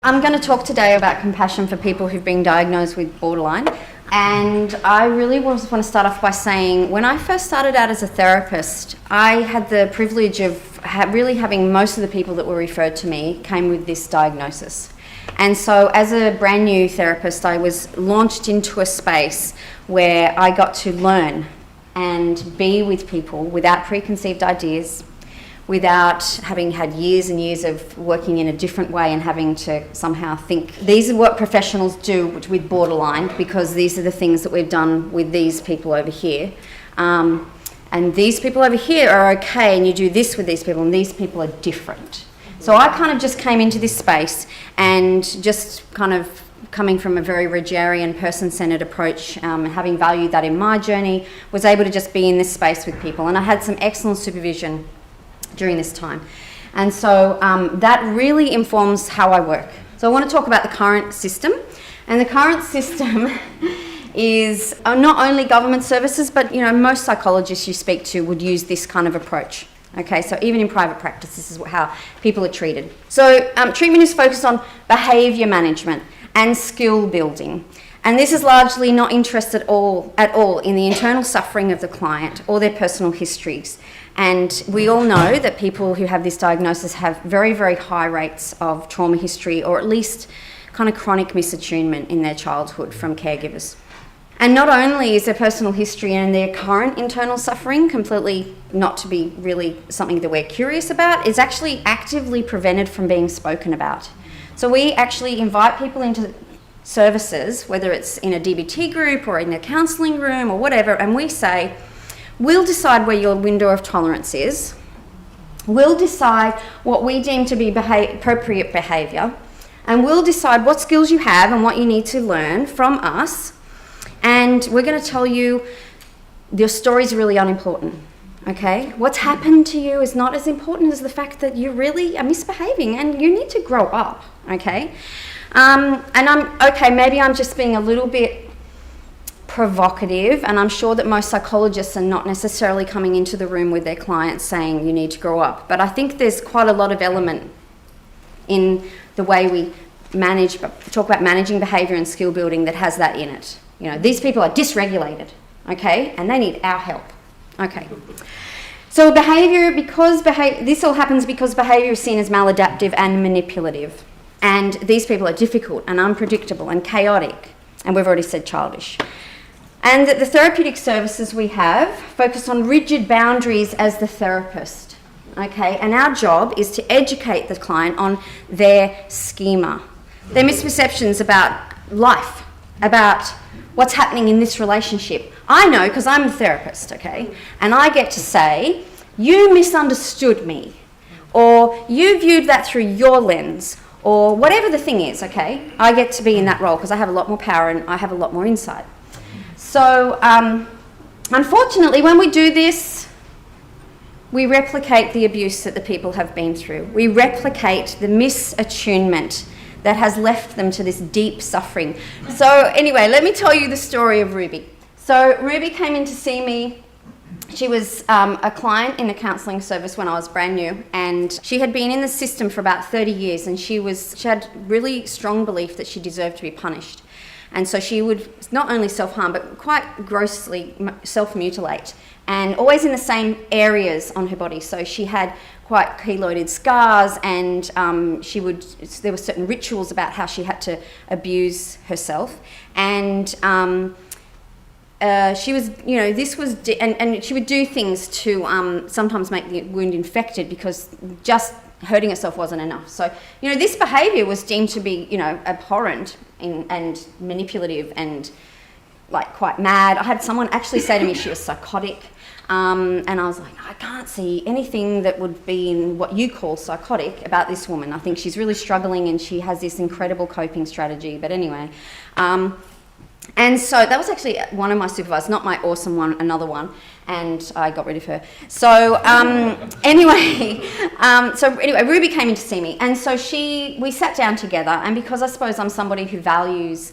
I'm going to talk today about compassion for people who've been diagnosed with borderline. And I really want to start off by saying, when I first started out as a therapist, I had the privilege of really having most of the people that were referred to me came with this diagnosis. And so as a brand new therapist, I was launched into a space where I got to learn and be with people without preconceived ideas, without having had years and years of working in a different way and having to somehow think, these are what professionals do with borderline, because these are the things that we've done with these people over here. And these people over here are okay, and you do this with these people, and these people are different. So I kind of just came into this space and just kind of coming from a very Rogerian, person-centered approach, having valued that in my journey, was able to just be in this space with people. And I had some excellent supervision during this time. And so that really informs how I work. So I want to talk about the current system. And the current system is not only government services, but most psychologists you speak to would use this kind of approach. Okay, so even in private practice, this is how people are treated. So treatment is focused on behaviour management and skill building. And this is largely not interested at all in the internal suffering of the client or their personal histories. And we all know that people who have this diagnosis have very, very high rates of trauma history, or at least kind of chronic misattunement in their childhood from caregivers. And not only is their personal history and their current internal suffering completely not to be really something that we're curious about, it's actually actively prevented from being spoken about. So we actually invite people into services, whether it's in a DBT group or in a counselling room or whatever, and we say, we'll decide where your window of tolerance is. We'll decide what we deem to be appropriate behaviour, and we'll decide what skills you have and what you need to learn from us. And we're going to tell you your story's really unimportant, okay? What's happened to you is not as important as the fact that you really are misbehaving and you need to grow up, okay? Maybe I'm just being a little bit provocative, and I'm sure that most psychologists are not necessarily coming into the room with their clients saying you need to grow up, but I think there's quite a lot of element in the way we talk about managing behaviour and skill building that has that in it. These people are dysregulated, okay, and they need our help, okay. So this all happens because behaviour is seen as maladaptive and manipulative, and these people are difficult and unpredictable and chaotic, and we've already said childish. And that the therapeutic services we have focus on rigid boundaries as the therapist, okay? And our job is to educate the client on their schema, their misperceptions about life, about what's happening in this relationship. I know because I'm a therapist, okay? And I get to say, you misunderstood me, or you viewed that through your lens, or whatever the thing is, okay? I get to be in that role because I have a lot more power and I have a lot more insight. So, unfortunately, when we do this, we replicate the abuse that the people have been through. We replicate the misattunement that has left them to this deep suffering. So, anyway, let me tell you the story of Ruby. So, Ruby came in to see me. She was a client in a counselling service when I was brand new, and she had been in the system for about 30 years, and she had really strong belief that she deserved to be punished. And so she would not only self-harm, but quite grossly self-mutilate, and always in the same areas on her body. So she had quite keloided scars, and there were certain rituals about how she had to abuse herself. And she was, and she would do things to sometimes make the wound infected, because just hurting herself wasn't enough. So, this behaviour was deemed to be, abhorrent and manipulative and like quite mad. I had someone actually say to me she was psychotic, and I was like, I can't see anything that would be in what you call psychotic about this woman. I think she's really struggling and she has this incredible coping strategy. But anyway, and so that was actually one of my supervisors, not my awesome one, another one, and I got rid of her. So anyway, Ruby came in to see me, and so we sat down together, and because I suppose I'm somebody who values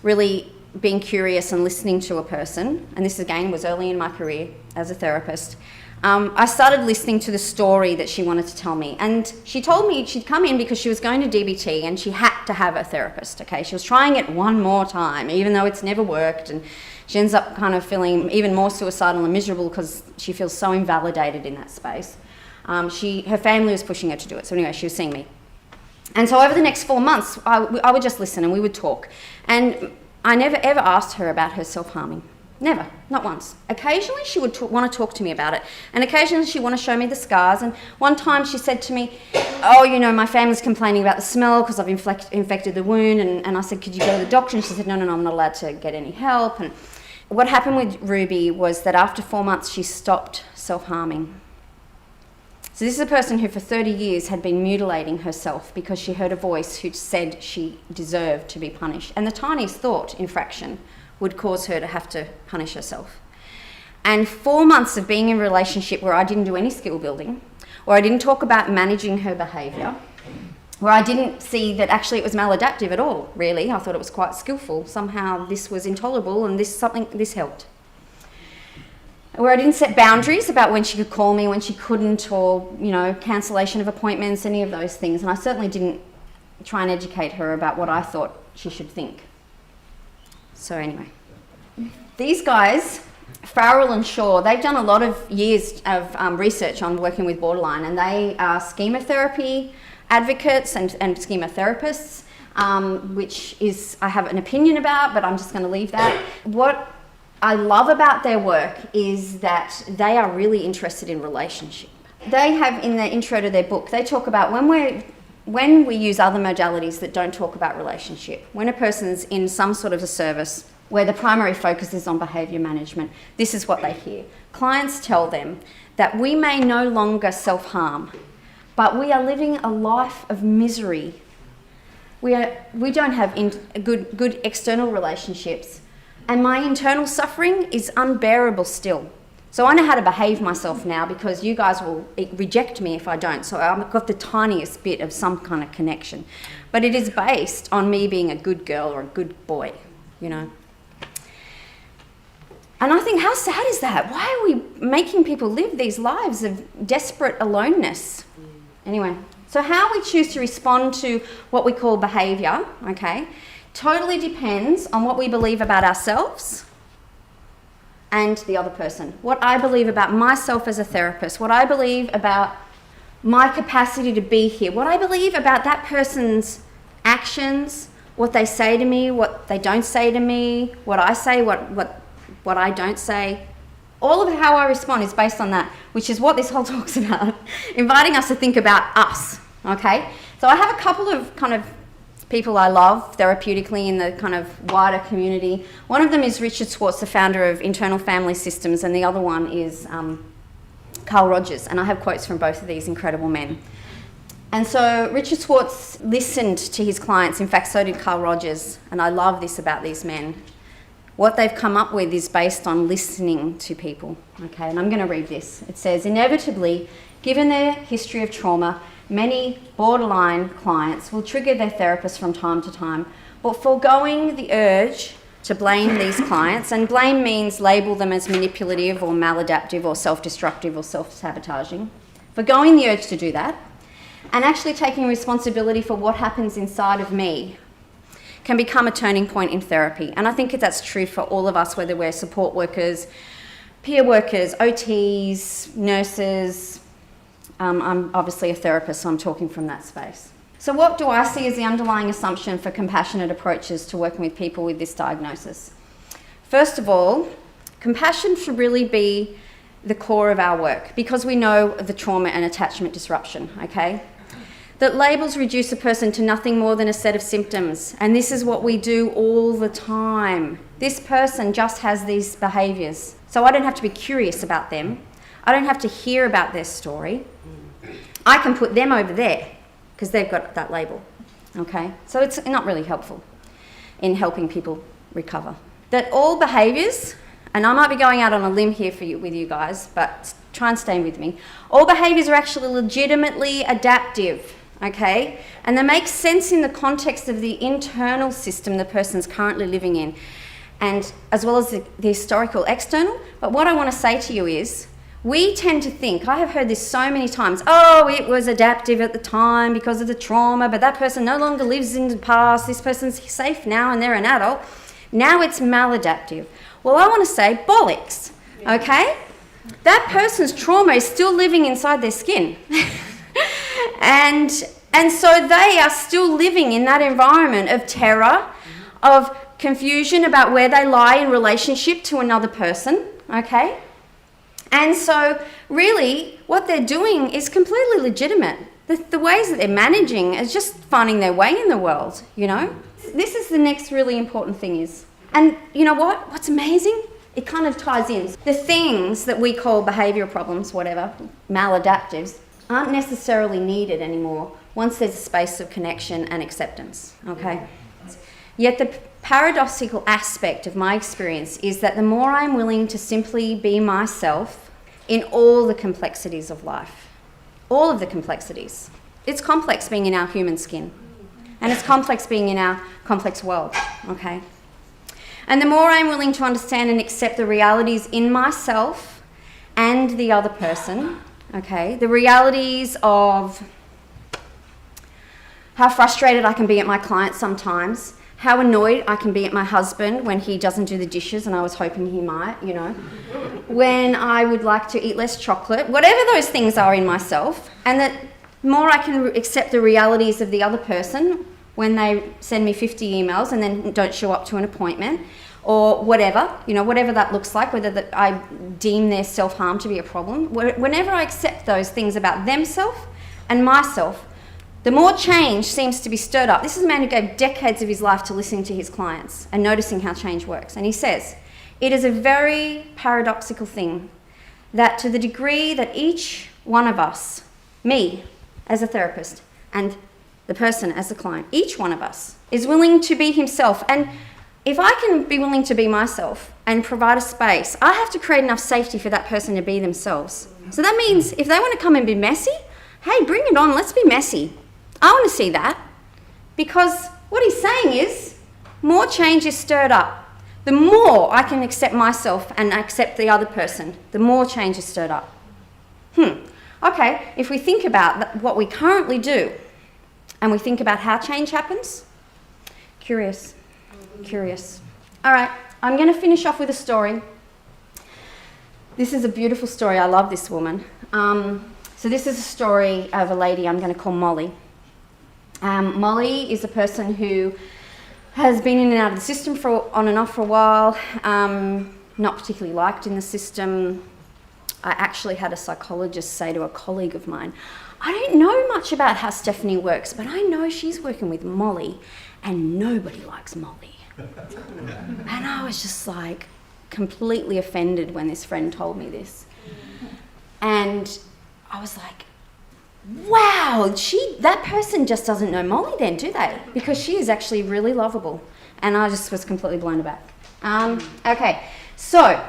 really being curious and listening to a person, and this again was early in my career as a therapist, I started listening to the story that she wanted to tell me. And she told me she'd come in because she was going to DBT and she had to have a therapist, okay? She was trying it one more time, even though it's never worked. And she ends up kind of feeling even more suicidal and miserable because she feels so invalidated in that space. Her family was pushing her to do it. So anyway, she was seeing me. And so over the next 4 months, I would just listen and we would talk. And I never ever asked her about her self-harming. Never, not once. Occasionally she would want to talk to me about it. And occasionally she'd want to show me the scars. And one time she said to me, oh, you know, my family's complaining about the smell because I've infected the wound. And I said, could you go to the doctor? And she said, no, I'm not allowed to get any help. And what happened with Ruby was that after 4 months she stopped self-harming. So this is a person who for 30 years had been mutilating herself because she heard a voice who said she deserved to be punished. And the tiniest thought infraction would cause her to have to punish herself. And 4 months of being in a relationship where I didn't do any skill building, or I didn't talk about managing her behaviour, where I didn't see that actually it was maladaptive at all, really. I thought it was quite skillful. Somehow this was intolerable and this helped. Where I didn't set boundaries about when she could call me, when she couldn't, or, you know, cancellation of appointments, any of those things. And I certainly didn't try and educate her about what I thought she should think. So anyway, these guys, Ferrell and Shaw, they've done a lot of years of research on working with borderline, and they are Schema Therapy advocates and Schema therapists, which is I have an opinion about, but I'm just going to leave that. What I love about their work is that they are really interested in relationship. They have in the intro to their book, they talk about when we use other modalities that don't talk about relationship, when a person's in some sort of a service where the primary focus is on behaviour management, this is what they hear. Clients tell them that we may no longer self-harm, but we are living a life of misery. We don't have good external relationships, and my internal suffering is unbearable still. So I know how to behave myself now because you guys will reject me if I don't. So I've got the tiniest bit of some kind of connection. But it is based on me being a good girl or a good boy, you know. And I think, how sad is that? Why are we making people live these lives of desperate aloneness? Anyway, so how we choose to respond to what we call behaviour, okay, totally depends on what we believe about ourselves and the other person. What I believe about myself as a therapist, what I believe about my capacity to be here, what I believe about that person's actions, what they say to me, what they don't say to me, what I say, what I don't say. All of how I respond is based on that, which is what this whole talk's about, inviting us to think about us, okay? So I have a couple of kind of people I love therapeutically in the kind of wider community. One of them is Richard Schwartz, the founder of Internal Family Systems, and the other one is Carl Rogers, and I have quotes from both of these incredible men. And so Richard Schwartz listened to his clients, in fact so did Carl Rogers, and I love this about these men. What they've come up with is based on listening to people, okay, and I'm going to read this. It says, inevitably, given their history of trauma, many borderline clients will trigger their therapist from time to time, but foregoing the urge to blame these clients, and blame means label them as manipulative or maladaptive or self-destructive or self-sabotaging, foregoing the urge to do that, and actually taking responsibility for what happens inside of me can become a turning point in therapy. And I think that's true for all of us, whether we're support workers, peer workers, OTs, nurses. I'm obviously a therapist, so I'm talking from that space. So what do I see as the underlying assumption for compassionate approaches to working with people with this diagnosis? First of all, compassion should really be the core of our work because we know the trauma and attachment disruption, okay? That labels reduce a person to nothing more than a set of symptoms, and this is what we do all the time. This person just has these behaviours, so I don't have to be curious about them. I don't have to hear about their story. I can put them over there because they've got that label, okay? So it's not really helpful in helping people recover. That all behaviours, and I might be going out on a limb here with you guys, but try and stay with me. All behaviours are actually legitimately adaptive, okay? And they make sense in the context of the internal system the person's currently living in, and as well as the historical external. But what I want to say to you is, we tend to think, I have heard this so many times, oh, it was adaptive at the time because of the trauma, but that person no longer lives in the past, this person's safe now and they're an adult. Now it's maladaptive. Well, I want to say bollocks, okay? That person's trauma is still living inside their skin. and so they are still living in that environment of terror, of confusion about where they lie in relationship to another person, okay? And so really what they're doing is completely legitimate. The ways that they're managing is just finding their way in the world, you know? This is the next really important thing is, and you know what? What's amazing? It kind of ties in. The things that we call behavioural problems, whatever, maladaptives, aren't necessarily needed anymore once there's a space of connection and acceptance, okay? Yet the paradoxical aspect of my experience is that the more I'm willing to simply be myself in all the complexities of life, all of the complexities. It's complex being in our human skin, and it's complex being in our complex world, okay? And the more I'm willing to understand and accept the realities in myself and the other person, okay, the realities of how frustrated I can be at my clients sometimes, how annoyed I can be at my husband when he doesn't do the dishes and I was hoping he might, you know, when I would like to eat less chocolate, whatever those things are in myself, and that more I can accept the realities of the other person when they send me 50 emails and then don't show up to an appointment or whatever, you know, whatever that looks like, whether that I deem their self-harm to be a problem. Whenever I accept those things about themselves and myself, the more change seems to be stirred up. This is a man who gave decades of his life to listening to his clients and noticing how change works. And he says, it is a very paradoxical thing that to the degree that each one of us, me as a therapist and the person as the client, each one of us is willing to be himself. And if I can be willing to be myself and provide a space, I have to create enough safety for that person to be themselves. So that means if they want to come and be messy, hey, bring it on, let's be messy. I want to see that, because what he's saying is more change is stirred up. The more I can accept myself and accept the other person, the more change is stirred up. Okay, if we think about what we currently do and we think about how change happens, curious. All right, I'm going to finish off with a story. This is a beautiful story. I love this woman. So this is a story of a lady I'm going to call Molly. Molly is a person who has been in and out of the system on and off for a while, not particularly liked in the system. I actually had a psychologist say to a colleague of mine, I don't know much about how Stephanie works, but I know she's working with Molly and nobody likes Molly. And I was just like completely offended when this friend told me this. And I was like, wow, that person just doesn't know Molly then, do they? Because she is actually really lovable. And I just was completely blown aback. Okay, so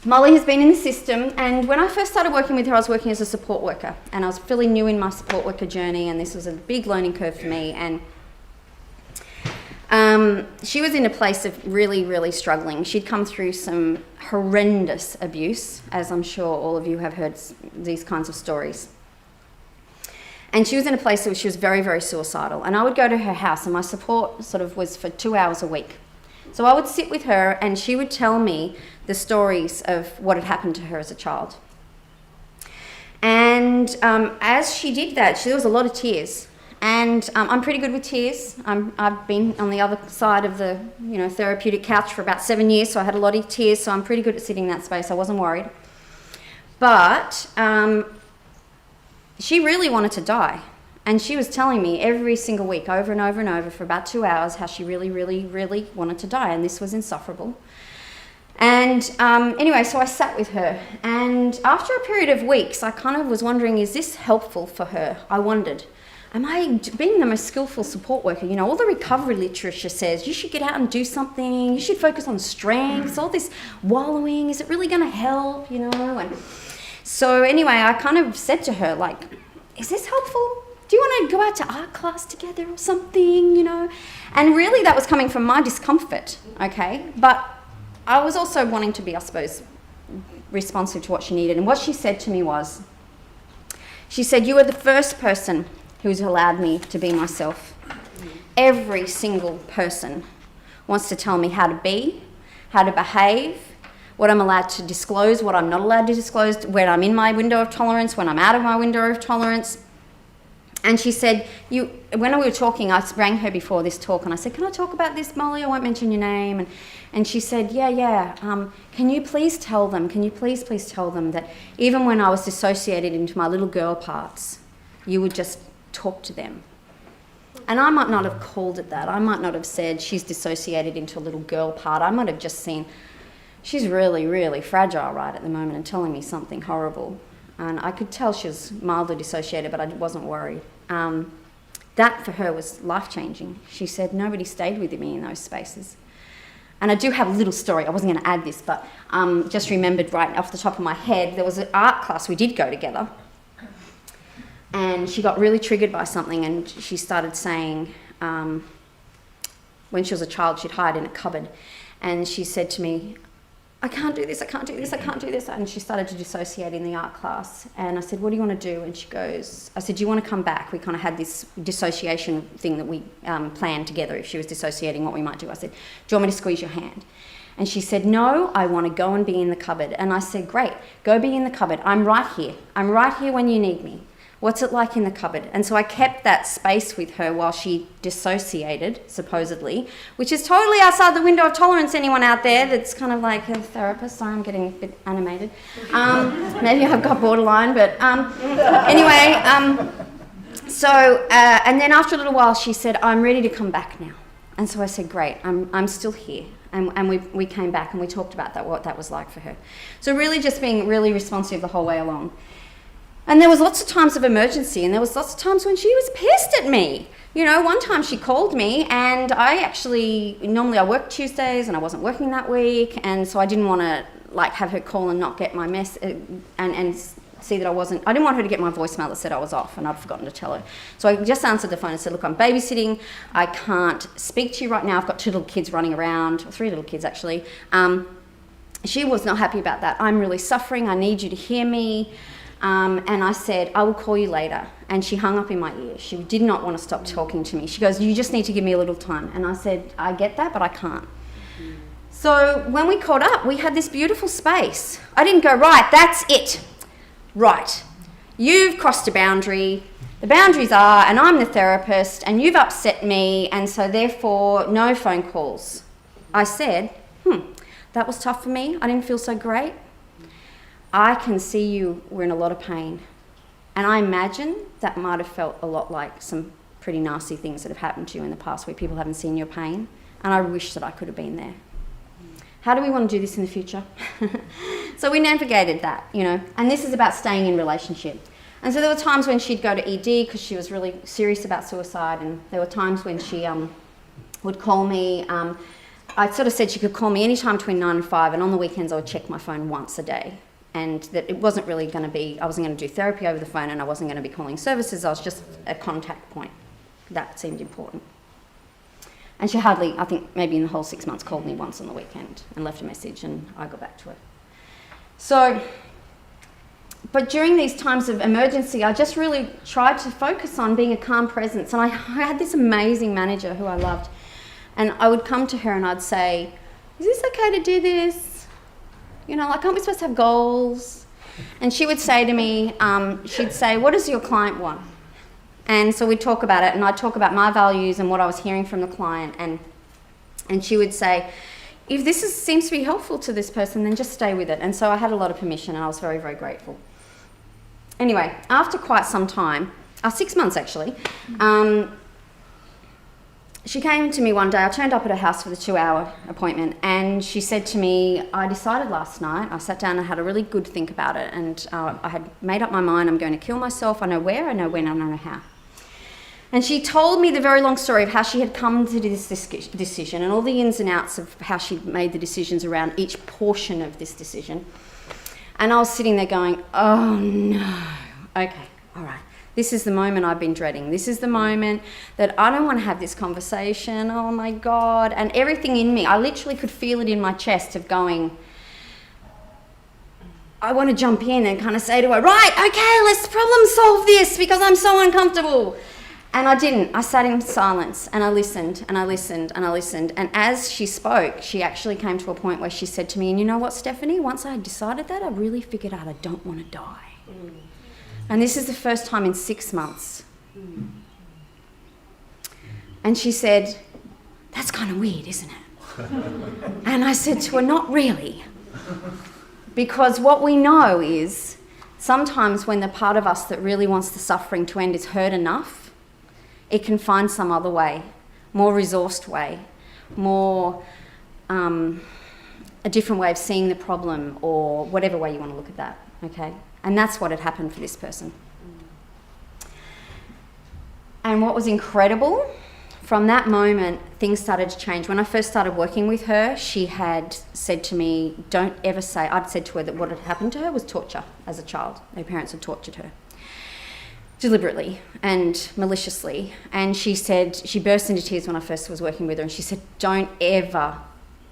Molly has been in the system, and when I first started working with her, I was working as a support worker, and I was fairly new in my support worker journey, and this was a big learning curve for me. And she was in a place of really, really struggling. She'd come through some horrendous abuse, as I'm sure all of you have heard these kinds of stories. And she was in a place where she was very, very suicidal. And I would go to her house, and my support sort of was for 2 hours a week. So I would sit with her, and she would tell me the stories of what had happened to her as a child. And as she did that, there was a lot of tears. And I'm pretty good with tears. I've been on the other side of the therapeutic couch for about 7 years, so I had a lot of tears, so I'm pretty good at sitting in that space. I wasn't worried. But she really wanted to die. And she was telling me every single week, over and over and over, for about 2 hours, how she really, really, really wanted to die. And this was insufferable. And anyway, so I sat with her. And after a period of weeks, I kind of was wondering, is this helpful for her? I wondered. Am I being the most skillful support worker? You know, all the recovery literature says you should get out and do something. You should focus on strengths. All this wallowing, is it really going to help? And so anyway, I kind of said to her, like, is this helpful? Do you want to go out to art class together or something, And really that was coming from my discomfort, okay? But I was also wanting to be, I suppose, responsive to what she needed. And what she said to me was, she said, "You are the first person who's allowed me to be myself. Every single person wants to tell me how to be, how to behave, what I'm allowed to disclose, what I'm not allowed to disclose, when I'm in my window of tolerance, when I'm out of my window of tolerance." And she said, when we were talking, I rang her before this talk and I said, "Can I talk about this, Molly? I won't mention your name." And she said, yeah. Can you please tell them, please tell them that even when I was dissociated into my little girl parts, you would just talk to them. And I might not have called it that. I might not have said she's dissociated into a little girl part. I might have just seen she's really, really fragile right at the moment and telling me something horrible. And I could tell she was mildly dissociated, but I wasn't worried. That for her was life-changing. She said nobody stayed with me in those spaces. And I do have a little story. I wasn't going to add this, but just remembered right off the top of my head, there was an art class we did go together. And she got really triggered by something, and she started saying, when she was a child, she'd hide in a cupboard. And she said to me, "I can't do this, I can't do this, I can't do this." And she started to dissociate in the art class. And I said, "What do you want to do?" And she goes, I said, "Do you want to come back?" We kind of had this dissociation thing that we planned together. If she was dissociating, what we might do. I said, "Do you want me to squeeze your hand?" And she said, "No, I want to go and be in the cupboard." And I said, "Great, go be in the cupboard. I'm right here. I'm right here when you need me. What's it like in the cupboard?" And so I kept that space with her while she dissociated, supposedly, which is totally outside the window of tolerance. Anyone out there that's kind of like a therapist? Sorry, I'm getting a bit animated. Maybe I've got borderline, but anyway. And then after a little while, she said, "I'm ready to come back now." And so I said, "Great, I'm still here." And we came back and we talked about that, what that was like for her. So really just being really responsive the whole way along. And there was lots of times of emergency, and there was lots of times when she was pissed at me. You know, one time she called me, and normally I work Tuesdays and I wasn't working that week, and so I didn't want to have her call and not get my and see that I didn't want her to get my voicemail that said I was off and I'd forgotten to tell her. So I just answered the phone and said, "Look, I'm babysitting, I can't speak to you right now, I've got 2 little kids running around," 3 little kids actually. She was not happy about that. "I'm really suffering, I need you to hear me." And I said, "I will call you later." And she hung up in my ear. She did not want to stop talking to me. She goes, "You just need to give me a little time." And I said, "I get that, but I can't." So when we caught up, we had this beautiful space. I didn't go, "Right, that's it. Right, you've crossed a boundary. The boundaries are, and I'm the therapist, and you've upset me, and so therefore no phone calls." I said, that was tough for me. I didn't feel so great. I can see you were in a lot of pain. And I imagine that might have felt a lot like some pretty nasty things that have happened to you in the past where people haven't seen your pain. And I wish that I could have been there. How do we want to do this in the future? So we navigated that, and this is about staying in relationship. And so there were times when she'd go to ED because she was really serious about suicide, and there were times when she would call me. I sort of said she could call me anytime between 9 and 5, and on the weekends I would check my phone once a day. And that it wasn't really going to be, I wasn't going to do therapy over the phone, and I wasn't going to be calling services, I was just a contact point. That seemed important. And she hardly, I think maybe in the whole 6 months, called me once on the weekend and left a message, and I got back to her. So, but during these times of emergency, I just really tried to focus on being a calm presence. And I had this amazing manager who I loved, and I would come to her and I'd say, "Is this okay to do this? Aren't we supposed to have goals?" And she would say to me, she'd say, "What does your client want?" And so we'd talk about it, and I'd talk about my values and what I was hearing from the client, and she would say, "If this seems to be helpful to this person, then just stay with it." And so I had a lot of permission, and I was very, very grateful. Anyway, after quite some time, 6 months actually, she came to me one day. I turned up at her house for the 2-hour appointment, and she said to me, "I decided last night, I sat down and had a really good think about it, and I had made up my mind, I'm going to kill myself. I know where, I know when, I know how." And she told me the very long story of how she had come to this decision and all the ins and outs of how she'd made the decisions around each portion of this decision. And I was sitting there going, "Oh no, okay, all right. This is the moment I've been dreading. This is the moment that I don't want to have this conversation. Oh my God." And everything in me, I literally could feel it in my chest of going, I want to jump in and kind of say to her, right, okay, let's problem solve this because I'm so uncomfortable. And I didn't. I sat in silence and I listened and I listened and I listened. And as she spoke, she actually came to a point where she said to me, and you know what, Stephanie, once I had decided that, I really figured out I don't want to die. And this is the first time in 6 months. And she said, that's kind of weird, isn't it? And I said to her, not really. Because what we know is sometimes when the part of us that really wants the suffering to end is hurt enough, it can find some other way, more resourced way, more a different way of seeing the problem, or whatever way you want to look at that, okay? And that's what had happened for this person. And what was incredible, from that moment, things started to change. When I first started working with her, she had said to me, don't ever say, I'd said to her that what had happened to her was torture as a child. Her parents had tortured her deliberately and maliciously. And she said, she burst into tears when I first was working with her, and she said, don't ever,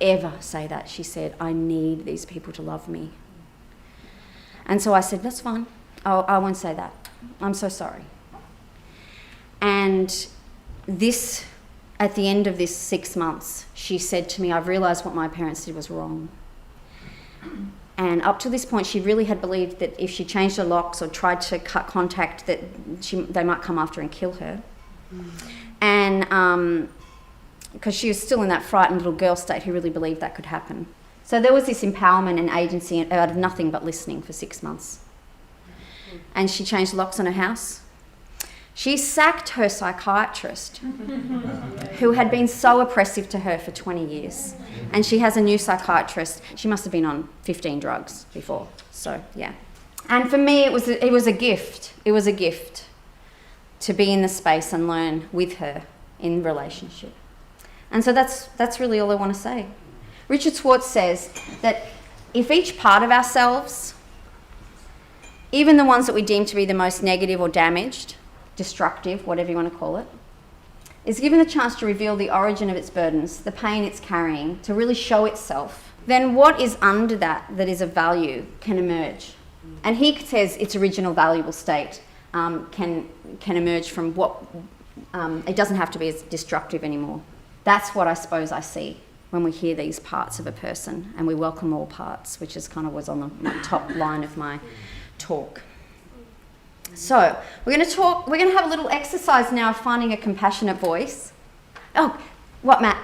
ever say that. She said, I need these people to love me. And so I said, that's fine. I won't say that. I'm so sorry. And this, at the end of this 6 months, she said to me, I've realised what my parents did was wrong. And up to this point, she really had believed that if she changed her locks or tried to cut contact, that they might come after and kill her. And because she was still in that frightened little girl state who really believed that could happen. So there was this empowerment and agency out of nothing but listening for 6 months. And she changed locks on her house. She sacked her psychiatrist, who had been so oppressive to her for 20 years. And she has a new psychiatrist. She must have been on 15 drugs before. So, yeah. And for me, it was a gift. It was a gift to be in the space and learn with her in relationship. And so that's really all I want to say. Richard Schwartz says that if each part of ourselves, even the ones that we deem to be the most negative or damaged, destructive, whatever you want to call it, is given the chance to reveal the origin of its burdens, the pain it's carrying, to really show itself, then what is under that is of value can emerge. And he says its original valuable state can emerge from what, it doesn't have to be as destructive anymore. That's what I suppose I see when we hear these parts of a person, and we welcome all parts, which is kind of was on the top line of my talk. So we're going to have a little exercise now of finding a compassionate voice. Oh, what, Matt?